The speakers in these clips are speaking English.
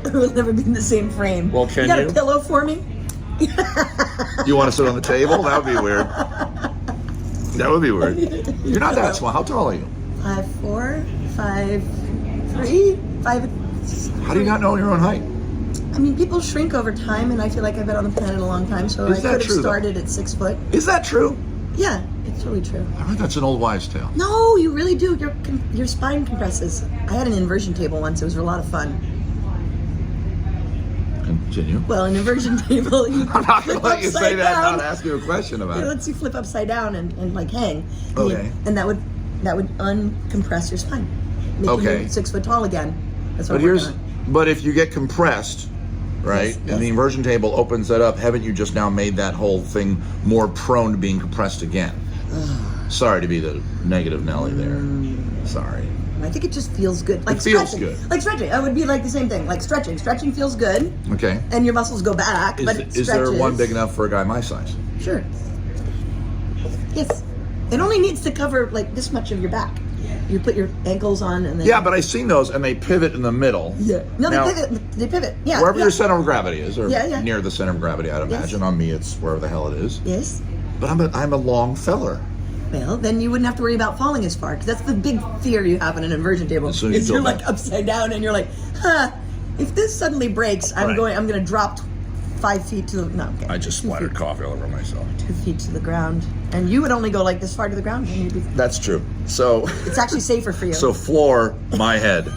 We'll never be in the same frame. Well, can you got you? a pillow for me? You want to sit on the table? That would be weird. That would be weird. You're not that small. How tall are you? 5'4", 5'3", 5. How do you not know your own height? I mean, people shrink over time, and I feel like I've been on the planet a long time, so Is I that could have true, started at 6 foot. Is that true? Yeah, it's really true. I heard that's an old wives' tale. No, you really do. Your spine compresses. I had an inversion table once. It was a lot of fun. Continue. Well, an inversion table, you I'm not going to flip let you say upside that and down. not ask you a question about It it. lets you flip upside down and like hang. And Okay. and that would uncompress your spine, making Okay. you 6 foot tall again. That's what But I'm working on. but if you get compressed, right, Yes, and yes. the inversion table opens that up, haven't you just now made that whole thing more prone to being compressed again? Sorry to be the negative Nelly there. Sorry. I think it just feels good. Like It feels stretching. good. Like stretching. It would be like the same thing. Like stretching. Stretching feels good, Okay. and your muscles go back. But it Is there stretches. one big enough for a guy my size? Sure. Yes. It only needs to cover like this much of your back. You put your ankles on, and then Yeah, but I've seen those, and they pivot in the middle. yeah. No, Now, they pivot. They pivot. Yeah. Wherever yeah. your center of gravity is, or Yeah, yeah. near the center of gravity, I'd Yes. imagine. On me, it's wherever the hell it is. Yes. But I'm a long feller. Well, then you wouldn't have to worry about falling as far, because that's the big fear you have in an inversion table. So you is you're feel like that- upside down, and you're like, huh? If this suddenly breaks, I'm Right. going to drop 5 feet to the no. Okay. I just 2 splattered feet, coffee all over myself. 2 feet to the ground, and you would only go like this far to the ground, and you'd be. That's true. So, It's actually safer for you. so floor, my head.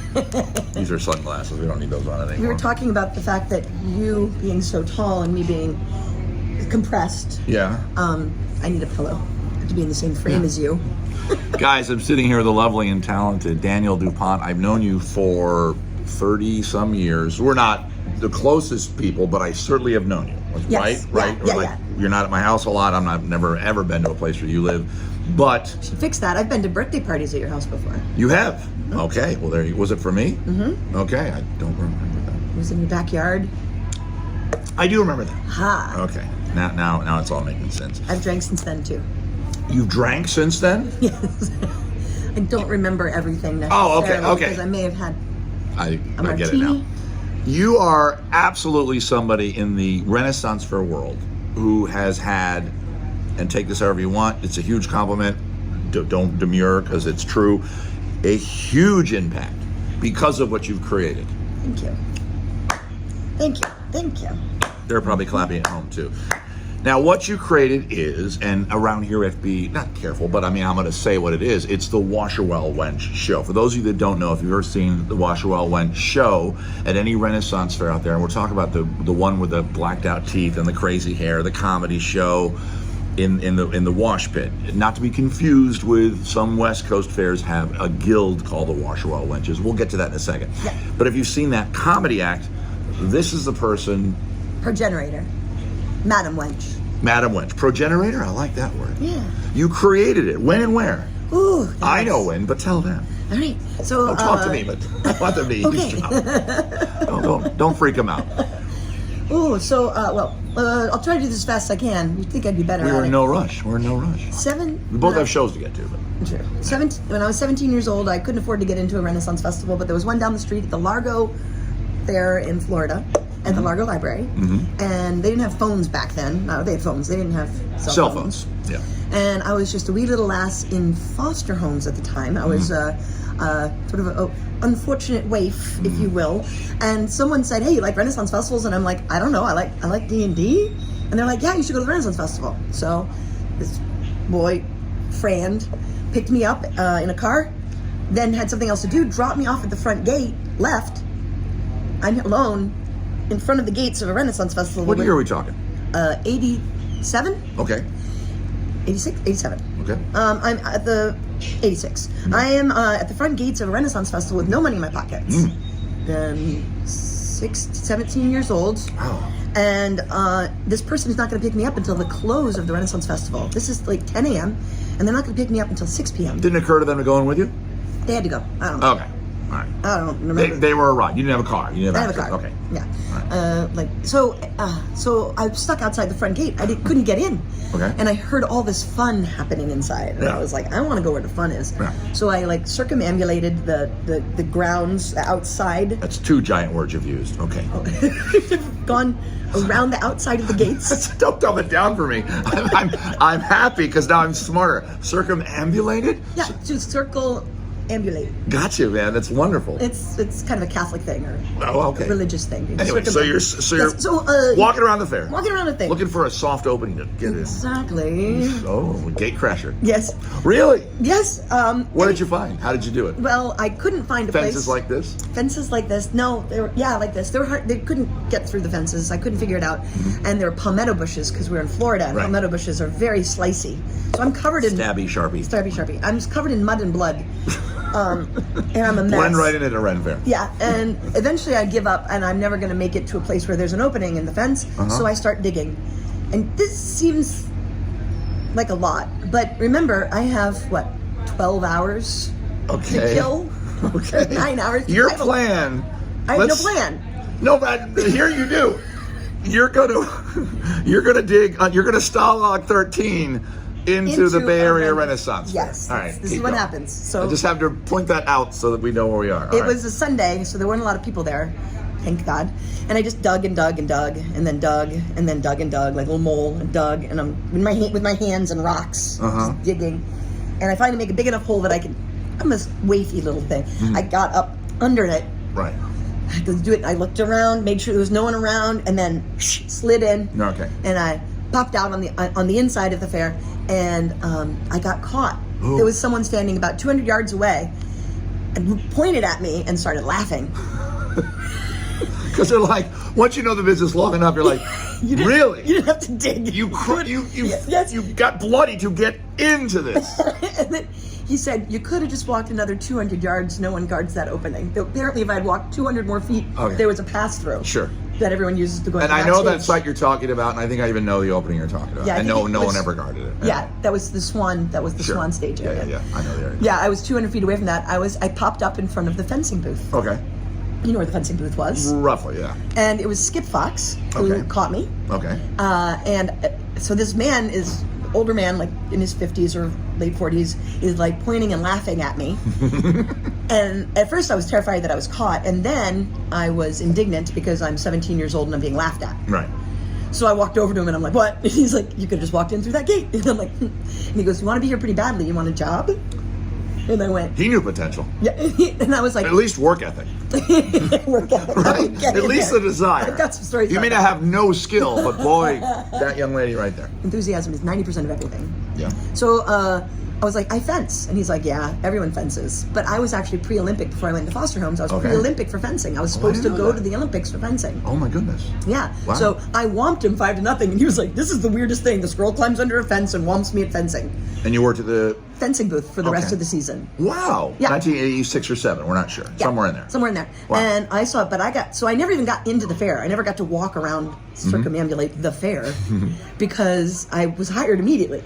These are sunglasses. We don't need those on we anymore. were talking about the fact that you being so tall and me being compressed. Yeah. I need a pillow to be in the same frame as you. Guys, I'm sitting here with the lovely and talented Danielle Dupont. I've known you for 30 some years. We're not the closest people, but I certainly have known you. Yes. Right? Yeah, Or yeah. You're not at my house a lot. I've never ever been to a place where you live. But Should fix that. I've been to birthday parties at your house before. you have. Okay. Well, there you was it for me? Mm-hmm. Okay. I don't remember that. It was in your backyard. I do remember that. Ha. Okay. Now it's all making sense. I've drank since then too. You've drank since then? Yes. I don't remember everything necessarily. Oh, okay. Because I may have had I a get it now. martini. You are absolutely somebody in the Renaissance fair world who has had, and take this however you want, it's a huge compliment, don't demur because it's true, a huge impact because of what you've created. Thank you. Thank you. Thank you. They're probably clapping at home too. Now, what you created is, and around here, FB, not careful, but I mean, I'm going to say what it is. It's the Washing Well Wench show. For those of you that don't know, if you've ever seen the Washing Well Wench show at any Renaissance fair out there, and we're talking about the one with the blacked out teeth and the crazy hair, the comedy show in the wash pit. Not to be confused with some West Coast fairs have a guild called the Washing Well Wenches. We'll get to that in a second. Yeah. But if you've seen that comedy act, this is the person. Progenitor. Madam Wench. Madam Wench. Progenerator? I like that word. Yeah. You created it. When and where? Ooh. Yes. I know when, but tell them. All right. So. Don't talk to me, but I want them to eavesdrop. Don't freak them out. Ooh. So. I'll try to do this as fast as I can. You'd think I'd be better at We're it. in no rush. We both have shows to get to. But. True. When I was 17 years old, I couldn't afford to get into a Renaissance festival, but there was one down the street at the Largo Fair in Florida, at the Largo Library, and they didn't have phones back then. No, they had phones. They didn't have cell phones. Yeah. And I was just a wee little lass in foster homes at the time. I was sort of an unfortunate waif, if you will. And someone said, "Hey, you like Renaissance festivals?" And I'm like, "I don't know. I like D&D." And they're like, "Yeah, you should go to the Renaissance Festival." So this boy friend picked me up in a car, then had something else to do, dropped me off at the front gate, left. I'm alone in front of the gates of a Renaissance festival. What year are we talking? 87? Okay. 86? 87. Okay. I'm at the 86. I am at the front gates of a Renaissance festival with no money in my pockets. 17 years old. Wow. And this person is not going to pick me up until the close of the Renaissance Festival. This is like 10 a.m. and they're not going to pick me up until 6 p.m. Didn't occur to them to go in with you? They had to go. I don't know. Okay. All right. I don't remember. They were a ride. You didn't have a car. You didn't I have have a car. Okay. Yeah. Right. So I was stuck outside the front gate. Couldn't get in. Okay. And I heard all this fun happening inside, and Yeah. I was like, I want to go where the fun is. Yeah. So I like circumambulated the grounds outside. That's 2 giant words you've used. Okay. Gone around the outside of the gates. Don't dumb it down for me. I'm happy because now I'm smarter. Circumambulated? Yeah, to circumambulate. Got you, man. That's wonderful. It's kind of a Catholic thing or Okay. religious thing. Anyway, so you're Yes, walking around the fair. walking around the thing. Looking for a soft opening to get in. Exactly. Oh, gate crasher. Yes. Really? Yes. What did you find? How did you do it? Well, I couldn't find a Fences place. like this? Fences like this. No, they were like this. They were hard. They couldn't get through the fences. I couldn't figure it out. And there were palmetto bushes because we were in Florida, and Right. palmetto bushes are very slicey. So I'm covered in Stabby, sharpie. I'm just covered in mud and blood, and I'm a mess. Blend right into the Ren Fair. Yeah, and eventually I give up, and I'm never going to make it to a place where there's an opening in the fence. So I start digging, and this seems like a lot, but remember, I have 12 hours Okay. to kill. Okay. 9 hours. Your plan. I have no plan. No, but here you do. You're gonna dig. You're gonna Stalag 13 into the Bay Area Renaissance. Yes. All right. This is keep what going. happens. So I just have to point that out so that we know where we are. All it right. was a Sunday, so there weren't a lot of people there. Thank God. And I just dug and dug and dug and then dug and then dug and dug like a little mole and dug, and I'm with my hands and rocks just digging, and I finally make a big enough hole that I can. I'm a wafy little thing. I got up under it. Right. I could do it. I looked around, made sure there was no one around, and then slid in. Okay. And I popped out on the inside of the fair, and I got caught. Ooh. There was someone standing about 200 yards away, and pointed at me and started laughing. Because they're like, once you know the business long enough, you're like, really? You didn't have to dig. You Yes. you got bloody to get into this. And then he said, you could have just walked another 200 yards. No one guards that opening. Apparently, if I had walked 200 more feet, Okay. there was a pass-through. Sure. That everyone uses to go And to I know that backstage. site you're talking about, and I think I even know the opening you're talking about. Yeah, I and think no it one was- ever guarded it. Yeah, that was the Swan. That was the Sure. Swan stage area. Yeah. I know the area. Yeah, I was 200 feet away from that. I popped up in front of the fencing booth. Okay. You know where the fencing booth was. Roughly, yeah. And it was Skip Fox who Okay. caught me. Okay. So this man is older man, like in his 50s or late 40s, is like pointing and laughing at me. And at first I was terrified that I was caught, and then I was indignant because I'm 17 years old and I'm being laughed at. Right. So I walked over to him and I'm like, what? And he's like, you could have just walked in through that gate. And I'm like, And he goes, you want to be here pretty badly? You want a job? And I went, He knew potential. yeah. And I was like, At least work ethic. work ethic. I Right? would get At in least there. the desire. I've got some stories You about may that. not have no skill, but boy, that young lady right there. Enthusiasm is 90% of everything. Yeah. So I was like, I fence. And he's like, yeah, everyone fences. But I was actually pre-Olympic before I went to foster homes. I was Okay. pre-Olympic for fencing. I was supposed to didn't know go that. to the Olympics for fencing. Oh my goodness. Yeah. Wow. So I whomped him 5-0, and he was like, this is the weirdest thing. This girl climbs under a fence and whomps me at fencing. And you worked at the Fencing booth for the rest Okay. of the season. wow, Yeah. 1986 or 7. We're not sure. Yeah, Somewhere in there. Somewhere in there. Wow. And I saw it, but I never even got into the fair. I never got to walk around, circumambulate the fair, because I was hired immediately.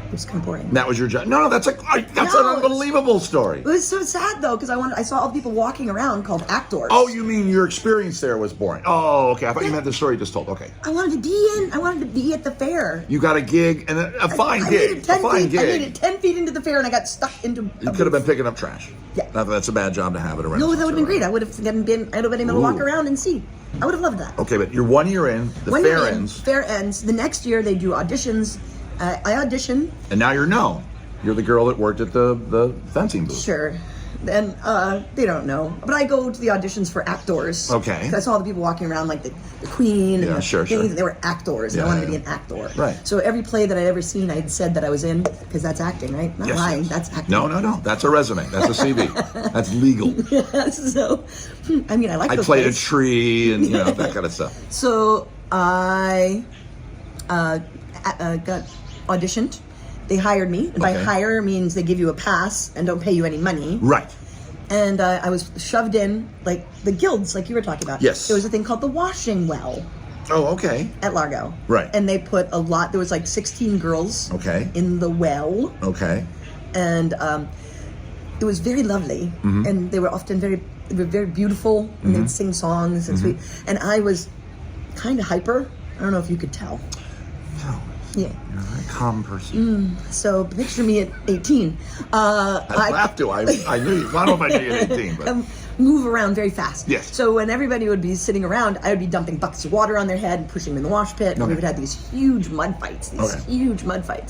It was kind of boring. That was your job. No, that's an No, unbelievable story. It was so sad though, because I saw all the people walking around called actors. Oh, you mean your experience there was boring? Oh, okay. I thought you meant the story you just told. Okay. I wanted to be at the fair. You got a gig and a fine I gig. made it 10 A fine feet. I made gig. it 10 feet into the fair, and I got stuck into. You could have been picking up trash. Yeah. Not that that's a bad job to have at a No, Renaissance. that would have been fair, great. I would have been able to walk Ooh. around and see. I would have loved that. Okay, but you're 1 year in. The When fair you're in, ends, Fair ends. The next year they do auditions. I audition. and now you're known. You're the girl that worked at the fencing booth. Sure. And they don't know. But I go to the auditions for actors. Okay. 'Cause I saw the people walking around like the Queen and Yeah, the sure. things. They were actors. Yeah, I wanted to yeah. be an actor. Right. So every play that I'd ever seen, I'd said that I was in, because that's acting, right? Not Yes, lying. yes. That's acting. No. That's a resume. That's a CV. That's legal. So, I mean, I like I those played a plays. tree and that kind of stuff. So I got auditioned. They hired me. And by Okay. hire means they give you a pass and don't pay you any money. Right. And I was shoved in, like the guilds, like you were talking about. Yes. There was a thing called the Washing Well Oh, okay. at Largo. Right. And they put a lot, there was like 16 girls Okay. in the well. Okay. And it was very lovely, and they were often very beautiful, and they'd sing songs and sweet. And I was kind of hyper. I don't know if you could tell. No. Yeah. You're a very calm person. So picture me at 18. I have to. I knew you. I don't know if I knew you at 18, but move around very fast. Yes. So when everybody would be sitting around, I would be dumping buckets of water on their head and pushing them in the wash pit. And we would have these huge mud fights.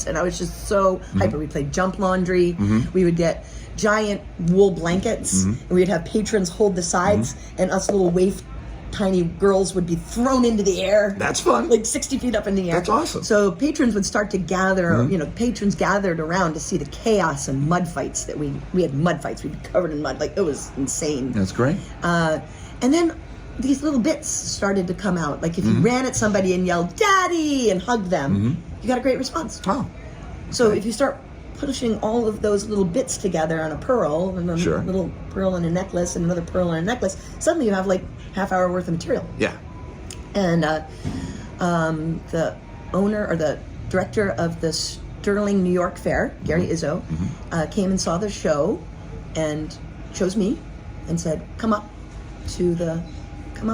And I was just so hyper. We played jump laundry. We would get giant wool blankets. And we'd have patrons hold the sides, and us little waif tiny girls would be thrown into the air. That's fun. Like 60 feet up in the air. That's awesome. So patrons would start to gather, patrons gathered around to see the chaos and mud fights that we had mud fights. We'd be covered in mud. Like, it was insane. That's great. And then these little bits started to come out. Like, if you ran at somebody and yelled, "Daddy," and hugged them, you got a great response. Oh. So if you start pushing all of those little bits together on a pearl, and a little pearl in a necklace, and another pearl in a necklace, suddenly you have like half-hour worth of material. Yeah. And the owner or the director of the Sterling, New York Fair, Gary Izzo, came and saw the show and chose me and said, come on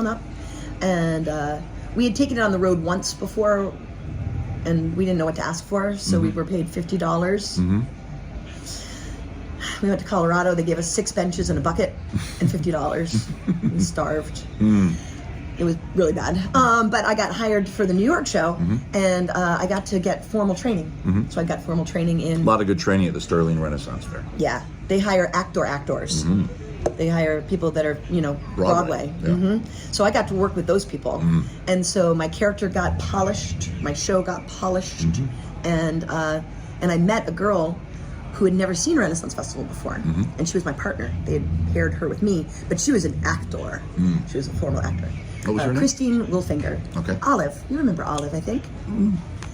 up. And we had taken it on the road once before, and we didn't know what to ask for, so we were paid $50. We went to Colorado. They gave us 6 benches and a bucket and $50. We starved. It was really bad. But I got hired for the New York show, and I got to get formal training. So I got formal training in... A lot of good training at the Sterling Renaissance Fair. Yeah. They hire actors. They hire people that are, Broadway. Yeah. So I got to work with those people. And so my character got polished. My show got polished. And I met a girl who had never seen Renaissance Festival before. And she was my partner. They had paired her with me. But she was an actor. She was a formal actor. What was her name? Christine Wolfinger. Okay. Olive. You remember Olive, I think?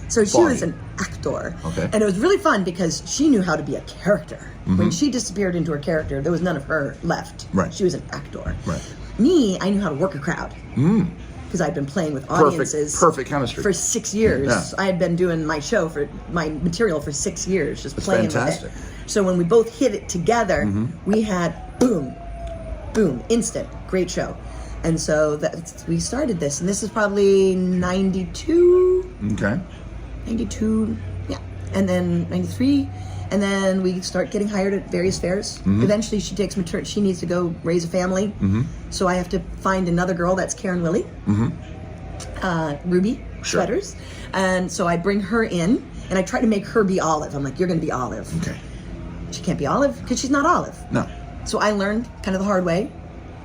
So she was an actor. Okay. And it was really fun because she knew how to be a character. When she disappeared into her character, there was none of her left. Right. She was an actor. Right. Me, I knew how to work a crowd. Because I'd been playing with audiences. Perfect chemistry. For 6 years. Yeah. I had been doing my material for 6 years, just playing fantastic. with it. So when we both hit it together, we had boom, instant, great show. And so we started this, and this is probably 92. Okay. 92, yeah. And then 93, and then we start getting hired at various fairs. Eventually she takes maternity, she needs to go raise a family. So I have to find another girl, that's Karen Willie, Ruby Sweaters. And so I bring her in, and I try to make her be Olive. I'm like, you're gonna be Olive. Okay. She can't be Olive, because she's not Olive. No. So I learned kind of the hard way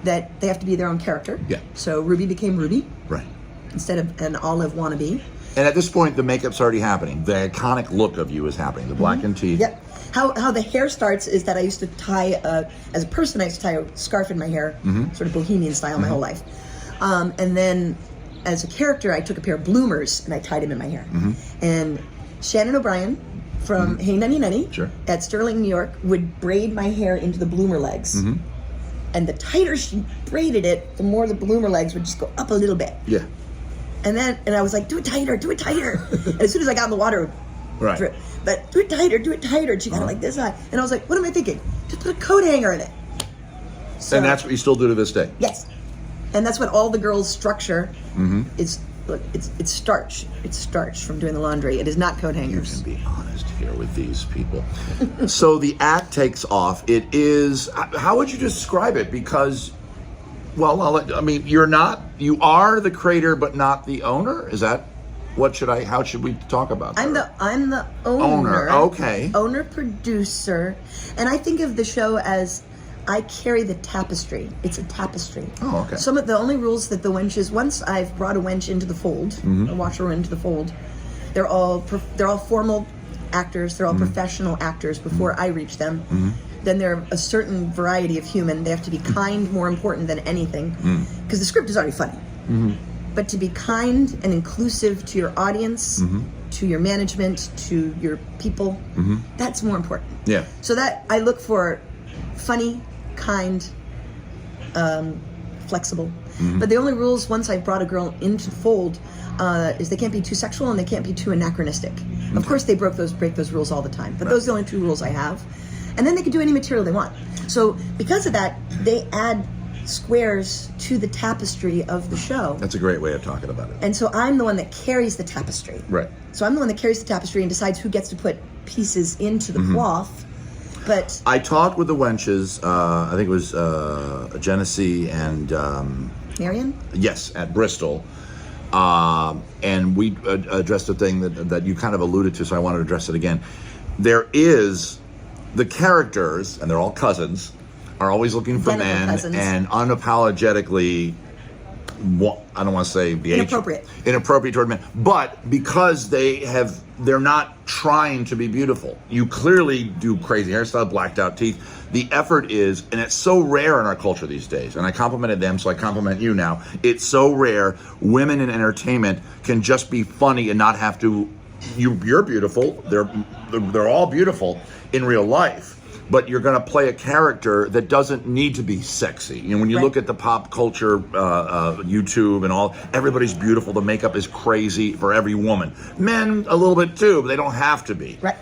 that they have to be their own character. Yeah. So Ruby became Ruby. Right. Instead of an Olive wannabe. And at this point, the makeup's already happening. The iconic look of you is happening. The blackened teeth. Yep. How the hair starts is that I used to tie, as a person, I used to tie a scarf in my hair, sort of bohemian style my whole life. And then as a character, I took a pair of bloomers and I tied them in my hair. And Shannon O'Brien from Hey Nunny Nunny at Sterling, New York, would braid my hair into the bloomer legs. And the tighter she braided it, the more the bloomer legs would just go up a little bit. Yeah. And I was like, do it tighter. And as soon as I got in the water, it would drip. But do it tighter. And she got it like this high. And I was like, what am I thinking? Just put a coat hanger in it. So, and that's what you still do to this day? Yes. And that's what all the girls' structure is. Look, it's starch. It's starch from doing the laundry. It is not coat hangers. You can be honest here with these people. So the act takes off. It is, how would you describe it? Because, well, you are the creator, but not the owner? Is that, how should we talk about that? I'm the owner. Okay. Owner, producer. And I think of the show as I carry the tapestry. It's a tapestry. Oh, okay. Some of the only rules that the wenches, once I've brought a wench into the fold, a washer into the fold, they're all formal actors. They're all professional actors before I reach them. Then they're a certain variety of human. They have to be kind, more important than anything, because the script is already funny. But to be kind and inclusive to your audience, to your management, to your people, that's more important. Yeah. So that I look for funny, kind, flexible. But the only rules once I brought a girl into the fold is they can't be too sexual and they can't be too anachronistic. Of course, they break those rules all the time, but those are the only 2 rules I have. And then they can do any material they want. So because of that, they add squares to the tapestry of the show. That's a great way of talking about it. And so I'm the one that carries the tapestry. Right. So I'm the one that carries the tapestry and decides who gets to put pieces into the cloth. But I talked with the wenches, I think it was Genesee and... Marion? Yes, at Bristol. And we addressed a thing that you kind of alluded to, so I wanted to address it again. There is the characters, and they're all cousins, are always looking for men and unapologetically, I don't want to say inappropriate toward men, but because they're not trying to be beautiful. You clearly do crazy hairstyle, blacked out teeth. The effort is, and it's so rare in our culture these days, and I complimented them, so I compliment you now. It's so rare. Women in entertainment can just be funny and not have to, you're beautiful. They're all beautiful in real life. But you're going to play a character that doesn't need to be sexy. You know, when you look at the pop culture, YouTube and all, everybody's beautiful. The makeup is crazy for every woman. Men, a little bit too, but they don't have to be. Right.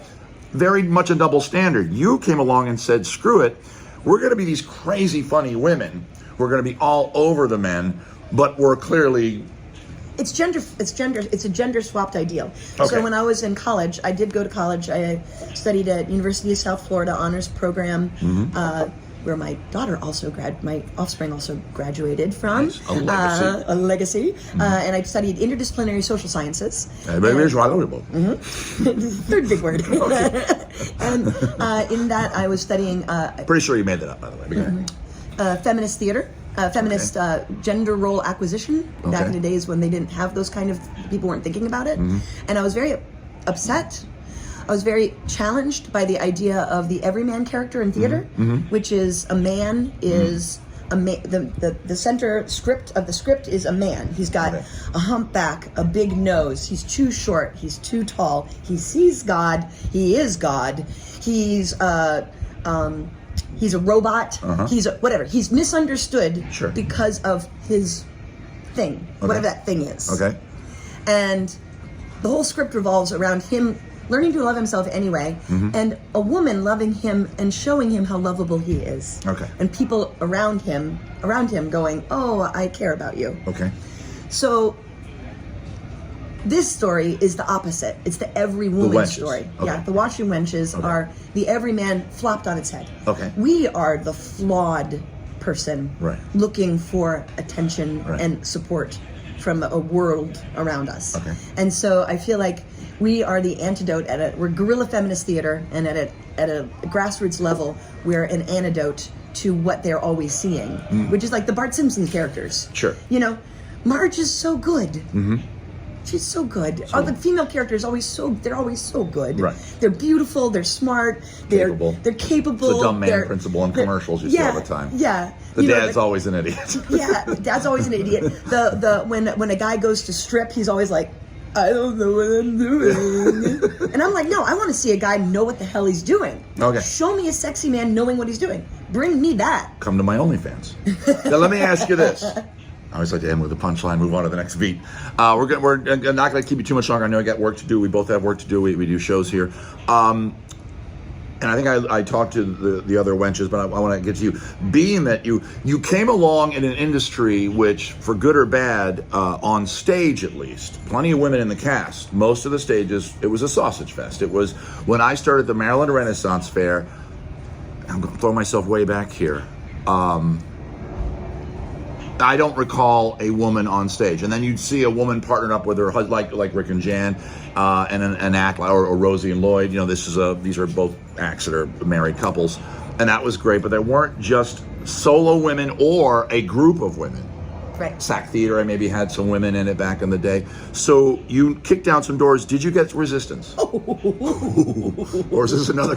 Very much a double standard. You came along and said, screw it. We're going to be these crazy, funny women. We're going to be all over the men, but we're clearly... It's a gender swapped ideal. Okay. So when I was in college, I did go to college. I studied at University of South Florida honors program, where my offspring also graduated from. Nice. A legacy. And I studied interdisciplinary social sciences. Third big word. And in that I was studying... Pretty sure you made that up, by the way. Feminist theater. Feminist gender role acquisition back in the days when they didn't have those kind of people weren't thinking about it, and I was very upset. I was very challenged by the idea of the everyman character in theater, which is a man is the center script of the script is a man. He's got a humpback, a big nose. He's too short. He's too tall. He sees God. He is God. He's a robot. He's whatever. He's misunderstood because of his thing, whatever that thing is. Okay. And the whole script revolves around him learning to love himself anyway, and a woman loving him and showing him how lovable he is. Okay. And people around him going, "Oh, I care about you." Okay. So this story is the opposite. It's the every woman story. Okay. Yeah, the Washing Wenches are the every man flopped on its head. Okay. We are the flawed person looking for attention and support from a world around us. Okay. And so I feel like we are the antidote we're guerrilla feminist theater, and at a grassroots we're an antidote to what they're always seeing, which is like the Bart Simpson characters. Sure. You know, Marge is so good. She's so good. The female character is always they're always so good. Right. They're beautiful, they're smart, they're capable. It's the dumb man principle in commercials you see all the time. Yeah. The dad's always an idiot. Yeah, dad's always an idiot. When a guy goes to strip, he's always like, I don't know what I'm doing. And I'm like, no, I want to see a guy know what the hell he's doing. Okay. Show me a sexy man knowing what he's doing. Bring me that. Come to my OnlyFans. Now let me ask you this. I always like to end with a punchline, move on to the next beat. We're not going to keep you too much longer. I know I got work to do. We both have work to do. We do shows here. And I think I talked to the other wenches, but I want to get to you. Being that you came along in an industry which, for good or bad, on stage at least, plenty of women in the cast. Most of the stages, it was a sausage fest. It was when I started the Maryland Renaissance Fair. I'm going to throw myself way back here. I don't recall a woman on stage, and then you'd see a woman partnered up with her husband, like Rick and Jan, and an act, or Rosie and Lloyd. You know, these are both acts that are married couples, and that was great. But there weren't just solo women or a group of women. Right. Sac Theater, I maybe had some women in it back in the day. So you kicked down some doors. Did you get resistance? Or is this another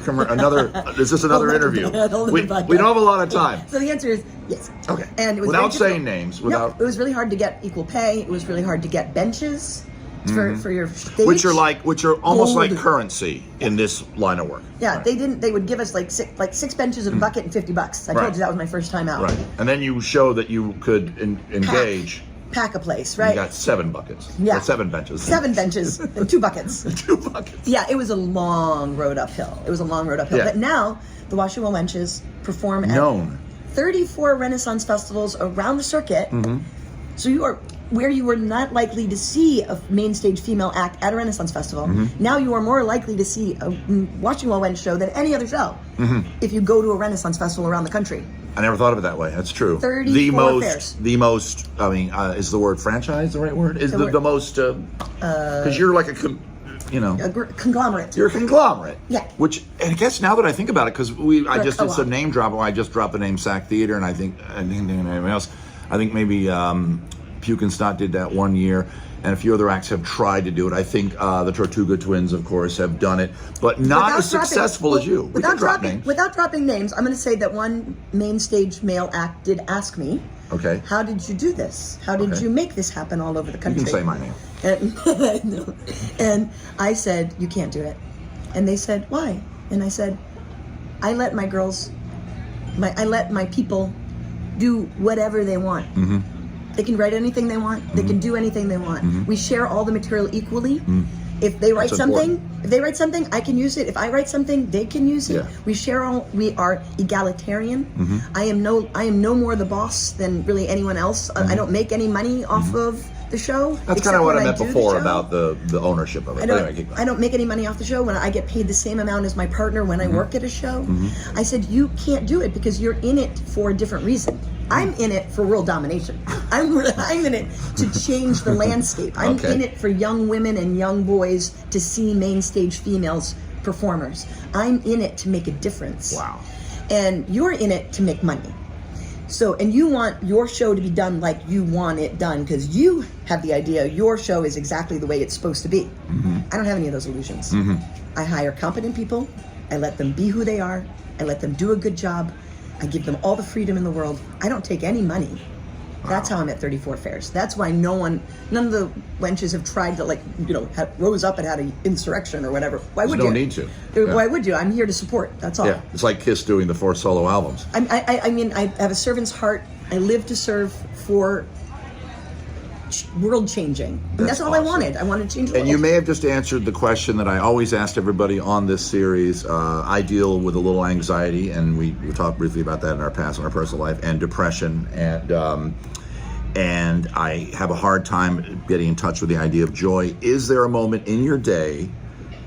interview? We don't have a lot of time. So the answer is yes. Okay. And it was without saying names. It was really hard to get equal pay. It was really hard to get benches. for your stage. Which are almost Gold. like currency in this line of work. Yeah, Right. they would give us like six benches and a bucket and $50. I Right. told you that was my first time out. Right. And then you show that you could engage. Pack a place, You right? got 7 buckets. Yeah. Or 7 benches. 7 benches and 2 buckets. 2 buckets. Yeah, it was a long road uphill. Yeah. But now the Washing Well Wenches perform at Known. 34 Renaissance festivals around the circuit. So you are where you were not likely to see a main stage female act at a Renaissance festival. Now you are more likely to see a Washing Well Wench show than any other show if you go to a Renaissance festival around the country. I never thought of it that way. That's true. 34 fairs. The most. I mean, is the word franchise the right word? Is the most? Because you're like a Conglomerate. You're a conglomerate. Yeah. Which, and I guess now that I think about it, because I just did some name dropping. I just dropped the name Sac Theater, and I think anyone else. I think maybe Puke and Snot did that one year, and a few other acts have tried to do it. I think the Tortuga Twins, of course, have done it, but not as successful as you. Without dropping names, I'm going to say that one main stage male act did ask me, Okay. how did you do this? How did you make this happen all over the country? You can say my name. And I said, you can't do it. And they said, why? And I said, I let my girls, I let my people do whatever they want. They can write anything they want. They can do anything they want. We share all the material equally. If they write something, I can use it. If I write something, they can use it. Yeah. We are egalitarian. I am no more the boss than really anyone else. I don't make any money off of the show. That's kind of what I meant before about the ownership of it. I don't make any money off the show. When I get paid the same amount as my partner when I work at a show. I said, you can't do it because you're in it for a different reason. I'm in it for world domination. I'm in it to change the landscape. I'm in it for young women and young boys to see main stage females performers. I'm in it to make a difference. Wow. And you're in it to make money. So, and you want your show to be done like you want it done because you have the idea your show is exactly the way it's supposed to be. I don't have any of those illusions. I hire competent people. I let them be who they are. I let them do a good job. I give them all the freedom in the world. I don't take any money. That's how I'm at 34 fairs. That's why none of the wenches have tried to rose up and had an insurrection or whatever. Why would you? Don't need to. Why would you? I'm here to support. That's all. Yeah, it's like Kiss doing the 4 solo albums. I mean, I have a servant's heart. I live to serve for world changing. And that's all awesome. I wanted. I wanted to change the world. And you may have just answered the question that I always asked everybody on this series. I deal with a little anxiety, and we talked briefly about that in our past, in our personal life, and depression, and I have a hard time getting in touch with the idea of joy. Is there a moment in your day,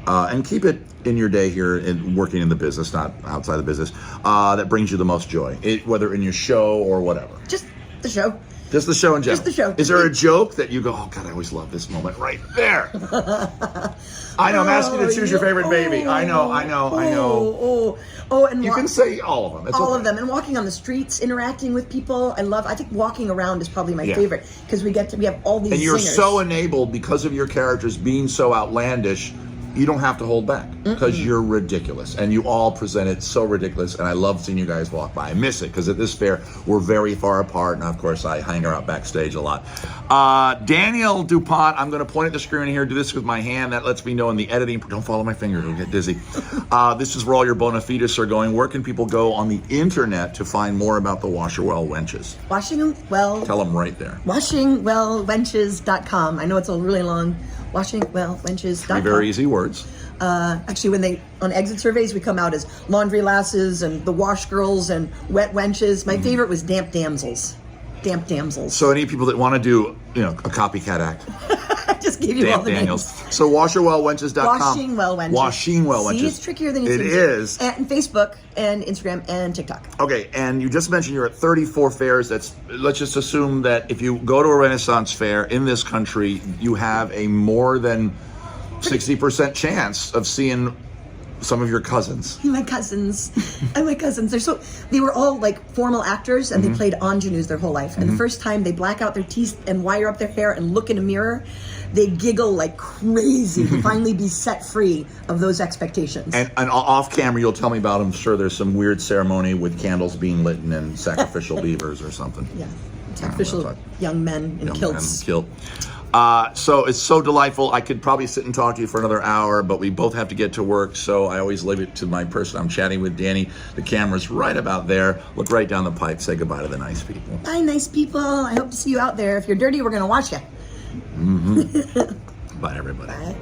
and keep it in your day here in working in the business, not outside the business, that brings you the most joy, whether in your show or whatever? Just the show. Just the show in general. Just the show. Is there a joke that you go, oh God, I always love this moment right there? I know, I'm asking you to choose your favorite baby. I know. And you can say all of them. It's all of them. And walking on the streets, interacting with people. I think walking around is probably my favorite because we have all these and you're singers. so enabled because of your characters being so outlandish. You don't have to hold back because you're ridiculous, and you all present it so ridiculous. And I love seeing you guys walk by. I miss it because at this fair we're very far apart, and of course I hang out backstage a lot. Danielle Dupont, I'm going to point at the screen here. Do this with my hand. That lets me know in the editing. Don't follow my finger; it'll get dizzy. This is where all your bona fides are going. Where can people go on the internet to find more about the Washing Well Wenches? Tell them right there. WashingWellWenches.com. I know it's a really long. WashingWellWenches.com. 3 very easy words. Actually, when on exit surveys, we come out as laundry lasses and the wash girls and wet wenches. My favorite was damp damsels. Damp damsels. So any people that want to do, a copycat act. I just gave you all the Daniels. names. So WashingWellWenches.com. Washing Well Wenches. Washing Well Wenches. See, it's trickier than you think. It is. And Facebook and Instagram and TikTok. Okay, and you just mentioned you're at 34 fairs. Let's just assume that if you go to a Renaissance fair in this country, you have a more than 60% chance of seeing some of your cousins. My cousins. They were all like formal actors, and they played ingenues their whole life. And the first time they black out their teeth and wire up their hair and look in a mirror, they giggle like crazy to finally be set free of those expectations. And off camera, you'll tell me about, I'm sure there's some weird ceremony with candles being lit and sacrificial beavers or something. Yeah, sacrificial young men in kilts. So it's so delightful. I could probably sit and talk to you for another hour, but we both have to get to work. So I always leave it to my person. I'm chatting with Danny. The camera's right about there. Look right down the pipe. Say goodbye to the nice people. Bye, nice people. I hope to see you out there. If you're dirty, we're going to wash you. Bye, everybody. Bye.